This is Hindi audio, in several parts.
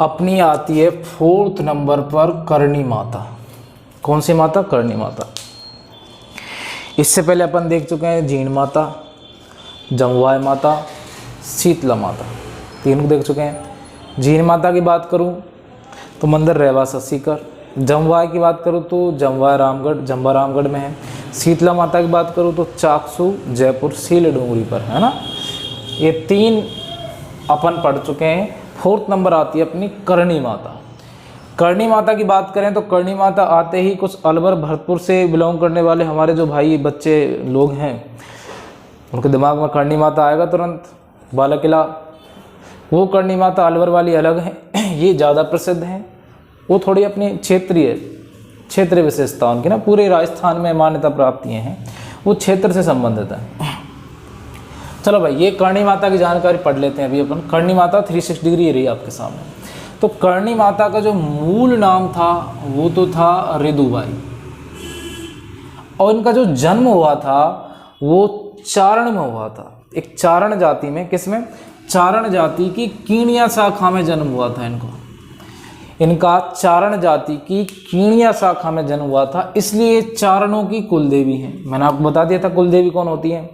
अपनी आती है 4th नंबर पर करणी माता। कौन सी माता? करणी माता। इससे पहले अपन देख चुके हैं जीण माता, जमवाय माता, शीतला माता, तीनों देख चुके हैं। जीण माता की बात करूं तो मंदिर रहवासा सीकर, जमवाय की बात करूं तो जमवाय रामगढ़, जम्वा रामगढ़ में है। शीतला माता की बात करूं तो चाकसू, जयपुर, सील डूंगरी पर है ना। ये 3 अपन पढ़ चुके हैं। 4th नंबर आती है अपनी करणी माता। करणी माता की बात करें तो करणी माता आते ही कुछ अलवर भरतपुर से बिलोंग करने वाले हमारे जो भाई बच्चे लोग हैं उनके दिमाग में करणी माता आएगा तुरंत, बाला किला। वो करणी माता अलवर वाली अलग है, ये ज़्यादा प्रसिद्ध हैं। वो थोड़ी अपनी क्षेत्रीय विशेषता उनकी ना, पूरे राजस्थान में मान्यता प्राप्त ये हैं, वो क्षेत्र से संबंधित है। चलो भाई, ये करणी माता की जानकारी पढ़ लेते हैं अभी अपन। करणी माता 360 डिग्री रही आपके सामने। तो करणी माता का जो मूल नाम था वो तो था रिदुबाई, और इनका जो जन्म हुआ था वो चारण में हुआ था, एक चारण जाति में। किसमें? चारण जाति की कीणिया शाखा में जन्म हुआ था इनका चारण जाति की कीणिया शाखा में जन्म हुआ था, इसलिए चारणों की कुल देवी हैं। मैंने आपको बता दिया था कुल देवी कौन होती है।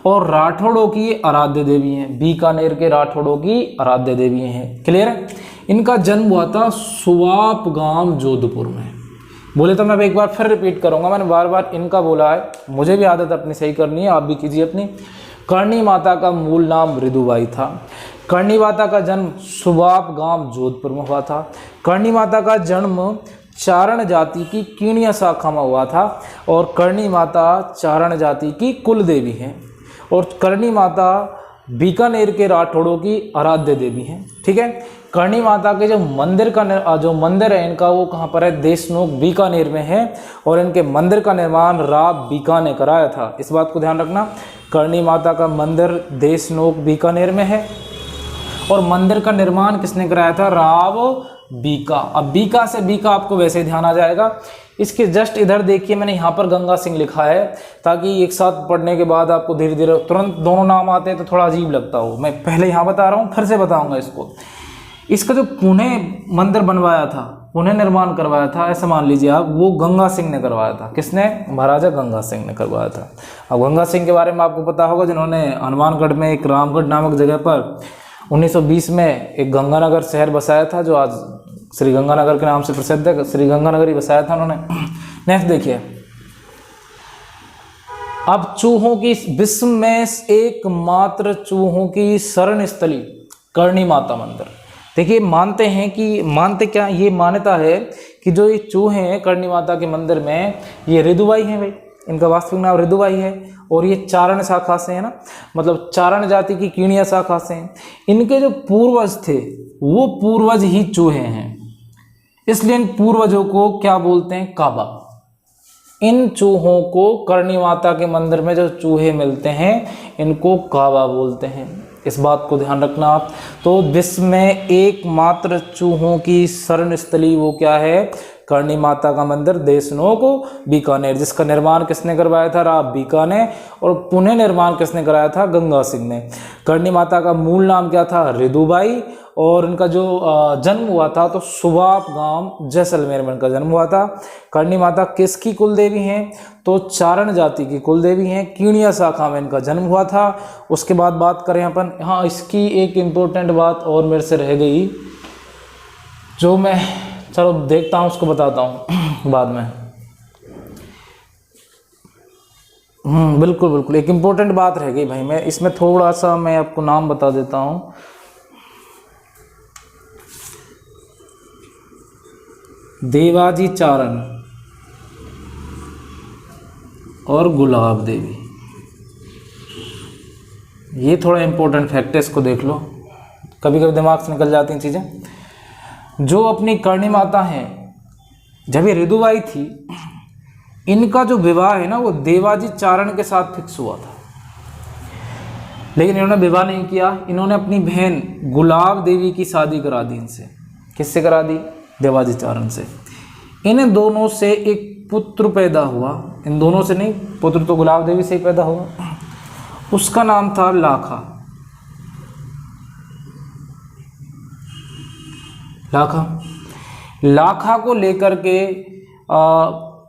और राठौड़ों की आराध्य देवी हैं, बीकानेर के राठौड़ों की आराध्य देवी हैं। क्लियर है? इनका जन्म हुआ था सुवाप गांव जोधपुर में। बोले तो मैं एक बार फिर रिपीट करूंगा, मैंने बार बार इनका बोला है, मुझे भी आदत अपनी सही करनी है, आप भी कीजिए अपनी। करणी माता का मूल नाम रिदुबाई था। करणी माता का जन्म सुवाप गांव जोधपुर में हुआ था। करणी माता का जन्म चारण जाति की कीणिया शाखा में हुआ था, और करणी माता चारण जाति की कुल देवी हैं, और करणी माता बीकानेर के राठौड़ों की आराध्य देवी हैं। ठीक है? करणी माता के जो मंदिर है इनका, वो कहाँ पर है? देशनोक बीकानेर में है, और इनके मंदिर का निर्माण राव बीका ने कराया था। इस बात को ध्यान रखना, करणी माता का मंदिर देशनोक बीकानेर में है, और मंदिर का निर्माण किसने कराया था? राव बीका। अब बीका से बीका आपको वैसे ही ध्यान आ जाएगा। इसके जस्ट इधर देखिए, मैंने यहाँ पर गंगा सिंह लिखा है, ताकि एक साथ पढ़ने के बाद आपको धीरे धीरे तुरंत दोनों नाम आते हैं तो थोड़ा अजीब लगता हो। मैं पहले यहाँ बता रहा हूँ, फिर से बताऊँगा इसको। इसका जो पुणे मंदिर बनवाया था, पुणे निर्माण करवाया था, ऐसा मान लीजिए आप, वो गंगा सिंह ने करवाया था। किसने? महाराजा गंगा सिंह ने करवाया था। अब गंगा सिंह के बारे में आपको पता होगा, जिन्होंने हनुमानगढ़ में एक रामगढ़ नामक जगह पर 1920 में एक गंगानगर शहर बसाया था, जो आज श्री गंगानगर के नाम से प्रसिद्ध है। श्री गंगानगर ही बसाया था उन्होंने। नेक्स्ट देखिए, अब चूहों की विश्व में एकमात्र चूहों की शरण स्थली करणी माता मंदिर। देखिए, मानते क्या, ये मान्यता है कि जो ये चूहे हैं करणी माता के मंदिर में, ये रिदुबाई हैं भाई, इनका वास्तविक नाम रिदुबाई है, और ये चारण शाखा से है ना, मतलब चारण जाति की कीणिया शाखा से हैं। इनके जो पूर्वज थे वो पूर्वज ही चूहे हैं, इसलिए इन पूर्वजों को क्या बोलते हैं? काबा। इन चूहों को, करणी माता के मंदिर में जो चूहे मिलते हैं, इनको काबा बोलते हैं। इस बात को ध्यान रखना आप। तो विश्व में एकमात्र चूहों की शरण स्थली वो क्या है? करणी माता का मंदिर देशनोक बीकानेर, जिसका निर्माण किसने करवाया था? राव बीका ने, और पुणे निर्माण किसने कराया था? गंगा सिंह ने। करणी माता का मूल नाम क्या था? रिदुबाई, और इनका जो जन्म हुआ था तो सुवाप गांव जैसलमेर में इनका जन्म हुआ था। करणी माता किसकी कुल देवी हैं? तो चारण जाति की कुल देवी हैं, कीणिया शाखा में इनका जन्म हुआ था। उसके बाद बात करें अपन, हाँ इसकी एक इम्पोर्टेंट बात और मेरे से रह गई, जो मैं चलो देखता हूँ, उसको बताता हूँ बाद में। बिल्कुल बिल्कुल, एक इम्पोर्टेंट बात रह गई भाई, मैं इसमें थोड़ा सा मैं आपको नाम बता देता हूँ। देवाजी चारण और गुलाब देवी, ये थोड़ा इम्पोर्टेंट फैक्ट है, इसको देख लो, कभी कभी दिमाग से निकल जाती हैं चीज़ें। जो अपनी करणी माता हैं, जब ये रिदुबाई थी, इनका जो विवाह है ना वो देवाजी चारण के साथ फिक्स हुआ था, लेकिन इन्होंने विवाह नहीं किया। इन्होंने अपनी बहन गुलाब देवी की शादी करा दी इनसे। किससे करा दी? देवाजी चारण से। इन दोनों से एक पुत्र पैदा हुआ, इन दोनों से नहीं, पुत्र तो गुलाब देवी से ही पैदा हुआ, उसका नाम था लाखा। लाखा। लाखा को लेकर के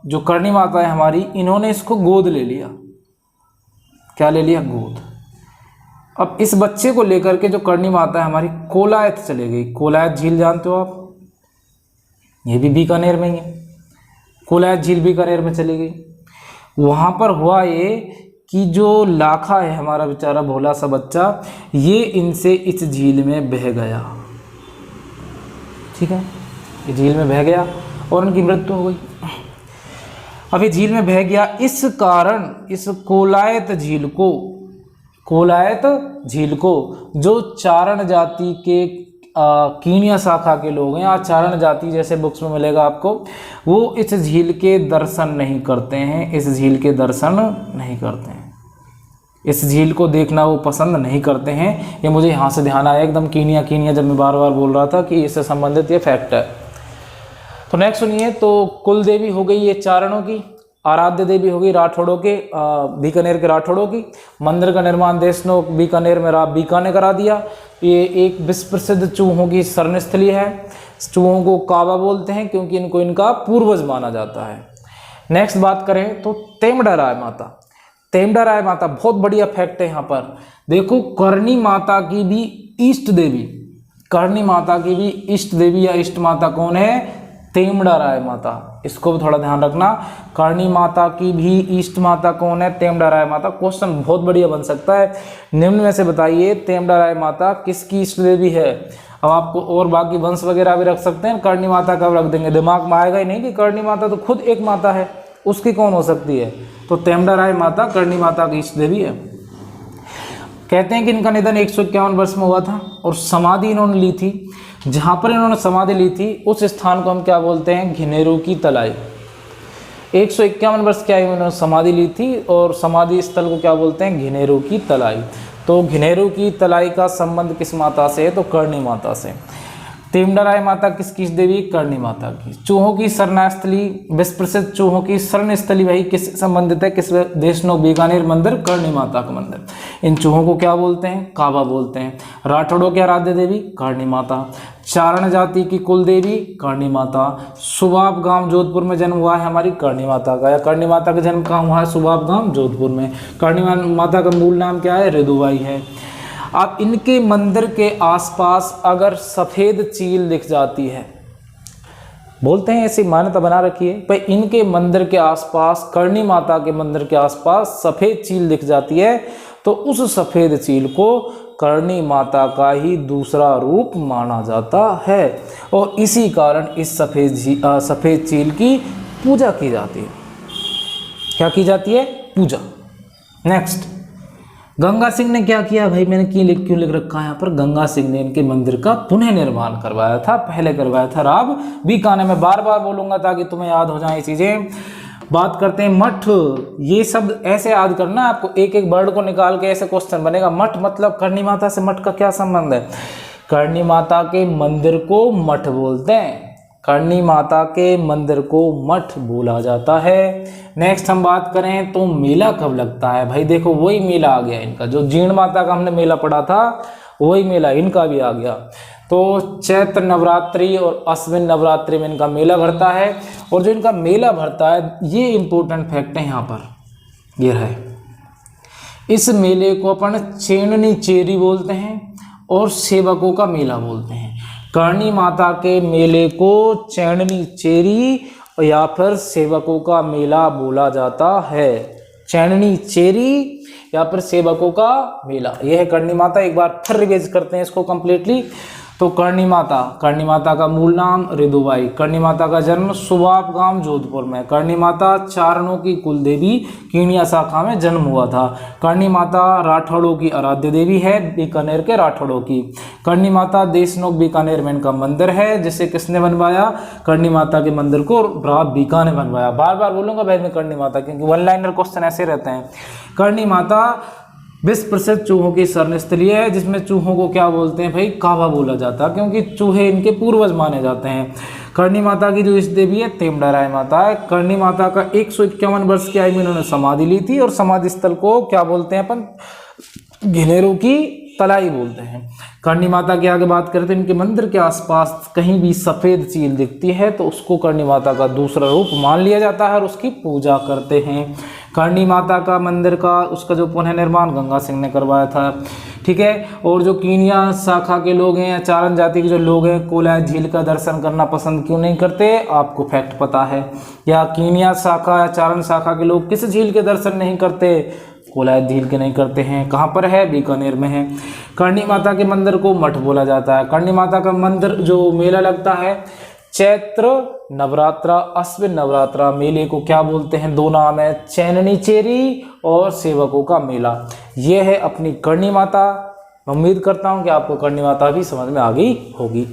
जो करणी माता है हमारी, इन्होंने इसको गोद ले लिया। क्या ले लिया? गोद। अब इस बच्चे को लेकर के जो करणी माता है हमारी कोलायत चले गई। कोलायत झील जानते हो आप, ये भी बीकानेर में ही है। कोलायत झील बीकानेर में चली गई। वहाँ पर हुआ ये कि जो लाखा है हमारा बेचारा भोला सा बच्चा, ये इनसे इस झील में बह गया। ठीक है, ये झील में बह गया और उनकी मृत्यु हो गई। अब ये झील में बह गया, इस कारण इस कोलायत झील को जो चारण जाति के कीनिया शाखा के लोग हैं, चारण जाति जैसे बुक्स में मिलेगा आपको, वो इस झील के दर्शन नहीं करते हैं। इस झील के दर्शन नहीं करते हैं, इस झील को देखना वो पसंद नहीं करते हैं। ये मुझे यहाँ से ध्यान आया एकदम, कीनिया जब मैं बार बार बोल रहा था कि इससे संबंधित ये फैक्ट है। तो नेक्स्ट सुनिए, तो कुल देवी हो गई ये चारणों की, आराध्य देवी हो गई राठौड़ों के, बीकानेर के राठौड़ों की। मंदिर का निर्माण देशनोक बीकानेर में बीका ने करा दिया। ये एक विश्व प्रसिद्ध चूहों की शरणस्थली है। चूहों को काबा बोलते हैं क्योंकि इनको इनका पूर्वज माना जाता है। नेक्स्ट बात करें तो तेमड़ा राय माता। तेमड़ा राय माता बहुत बढ़िया फैक्ट है यहाँ पर। देखो, करणी माता की भी इष्ट देवी, करणी माता की भी इष्ट देवी या इष्ट माता कौन है? तेमड़ा राय माता। इसको भी थोड़ा ध्यान रखना, करणी माता की भी इष्ट माता कौन है? तेमड़ा राय माता। क्वेश्चन बहुत बढ़िया बन सकता है। निम्न में से बताइए तेमड़ा राय माता किसकी इष्ट देवी है? अब आपको और बाकी वंश वगैरह भी रख सकते हैं, करणी माता का रख देंगे, दिमाग में आएगा ही नहीं कि करणी माता तो खुद एक माता है, उसकी कौन हो सकती है? तो तेमड़ा राय माता करणी माता की इष्ट देवी है। कहते हैं कि इनका निधन 151 वर्ष में हुआ था और समाधि इन्होंने ली थी। जहाँ पर इन्होंने समाधि ली थी उस स्थान को हम क्या बोलते हैं? घिनेरू की तलाई। 151 वर्ष की आयु में इन्होंने समाधि ली थी और समाधि स्थल को क्या बोलते हैं? घिनेरू की तलाई। तो घिनेरू की तलाई का संबंध किस माता से है? तो करणी माता से। तेमड़ा राय माता किसकी देवी? करणी माता की। चूहों की शरणस्थली, विश्व प्रसिद्ध चूहों की शरणस्थली वही किससे संबंधित है? किस देशनोक बीकानेर मंदिर? करणी माता का मंदिर। इन चूहों को क्या बोलते हैं? काबा बोलते हैं। राठौड़ों की आराध्य देवी करणी माता। चारण जाति की कुल देवी करणी माता। सुबाब गांव जोधपुर में जन्म हुआ है हमारी करणी माता का, या करणी माता का जन्म कहाँ हुआ है? सुबाब गांव जोधपुर में। करणी माता का मूल नाम क्या है? रिदुबाई है। अब इनके मंदिर के आसपास अगर सफ़ेद चील दिख जाती है, बोलते हैं ऐसी मान्यता बना रखी है, पर इनके मंदिर के आसपास, करणी माता के मंदिर के आसपास सफ़ेद चील दिख जाती है तो उस सफ़ेद चील को करणी माता का ही दूसरा रूप माना जाता है और इसी कारण इस सफ़ेद चील की पूजा की जाती है। क्या की जाती है? पूजा। नेक्स्ट, गंगा सिंह ने क्या किया भाई? मैंने क्यों लिख रखा है यहाँ पर? गंगा सिंह ने इनके मंदिर का पुनः निर्माण करवाया था, पहले करवाया था राव बीकानेर में। बार बार बोलूंगा ताकि तुम्हें याद हो जाए ये चीज़ें। बात करते हैं मठ। ये शब्द ऐसे याद करना, आपको एक एक वर्ड को निकाल के ऐसे क्वेश्चन बनेगा। मठ मतलब करणी माता से मठ का क्या संबंध है? करणी माता के मंदिर को मठ बोलते हैं, करणी माता के मंदिर को मठ बोला जाता है। नेक्स्ट हम बात करें तो मेला कब लगता है? भाई देखो, वही मेला आ गया इनका, जो जीण माता का हमने मेला पढ़ा था वही मेला इनका भी आ गया। तो चैत्र नवरात्रि और अश्विन नवरात्रि में इनका मेला भरता है और जो इनका मेला भरता है, ये इंपॉर्टेंट फैक्ट है यहाँ पर, ये है। इस मेले को अपन चेननी चेरी बोलते हैं और सेवकों का मेला बोलते हैं। करणी माता के मेले को चैननी चेरी या फिर सेवकों का मेला बोला जाता है। चैननी चेरी या फिर सेवकों का मेला, यह है करणी माता। एक बार फिर रिवाइज करते हैं इसको कंप्लीटली। तो करणी माता का मूल नाम रिदुबाई। करणी माता का जन्म सुबाब गांव जोधपुर में। करणी माता चारणों की कुल देवी कीनिया शाखा में जन्म हुआ था। करणी माता राठौड़ों की आराध्य देवी है, बीकानेर के राठौड़ों की। करणी माता देशनोक बीकानेर में इनका मंदिर है, जिसे किसने बनवाया? करणी माता के मंदिर को राव बीका ने बनवाया। बार बार बोलूंगा भाई मैं करणी माता, क्योंकि वन लाइनर क्वेश्चन ऐसे रहते हैं। करणी माता विश्व प्रसिद्ध चूहों की शरणस्थली है, जिसमें चूहों को क्या बोलते हैं भाई? काबा बोला जाता है, क्योंकि चूहे इनके पूर्वज माने जाते हैं। करणी माता की जो इष्ट देवी है तेमड़ा राय माता है। करणी माता का 151 वर्ष की आयु में इन्होंने समाधि ली थी और समाधि स्थल को क्या बोलते हैं अपन? घिनेरू की तलाई बोलते हैं। करणी माता की आगे बात करें तो इनके मंदिर के आसपास कहीं भी सफ़ेद चील दिखती है तो उसको करणी माता का दूसरा रूप मान लिया जाता है और उसकी पूजा करते हैं। करणी माता का मंदिर का उसका जो पुनर्निर्माण गंगा सिंह ने करवाया था, ठीक है। और जो कीनिया शाखा के लोग हैं या चारण जाति के जो लोग हैं कोलाय झील का दर्शन करना पसंद क्यों नहीं करते, आपको फैक्ट पता है? या कीनिया शाखा या चारण शाखा के लोग किस झील के दर्शन नहीं करते? कोलाय झील के नहीं करते हैं। कहाँ पर है? बीकानेर में है। करणी माता के मंदिर को मठ बोला जाता है। करणी माता का मंदिर जो मेला लगता है चैत्र नवरात्रा, अश्विन नवरात्रा मेले को क्या बोलते हैं? दो नाम है, चैननी चेरी और सेवकों का मेला। ये है अपनी करणी माता। उम्मीद करता हूँ कि आपको करणी माता भी समझ में आ गई होगी।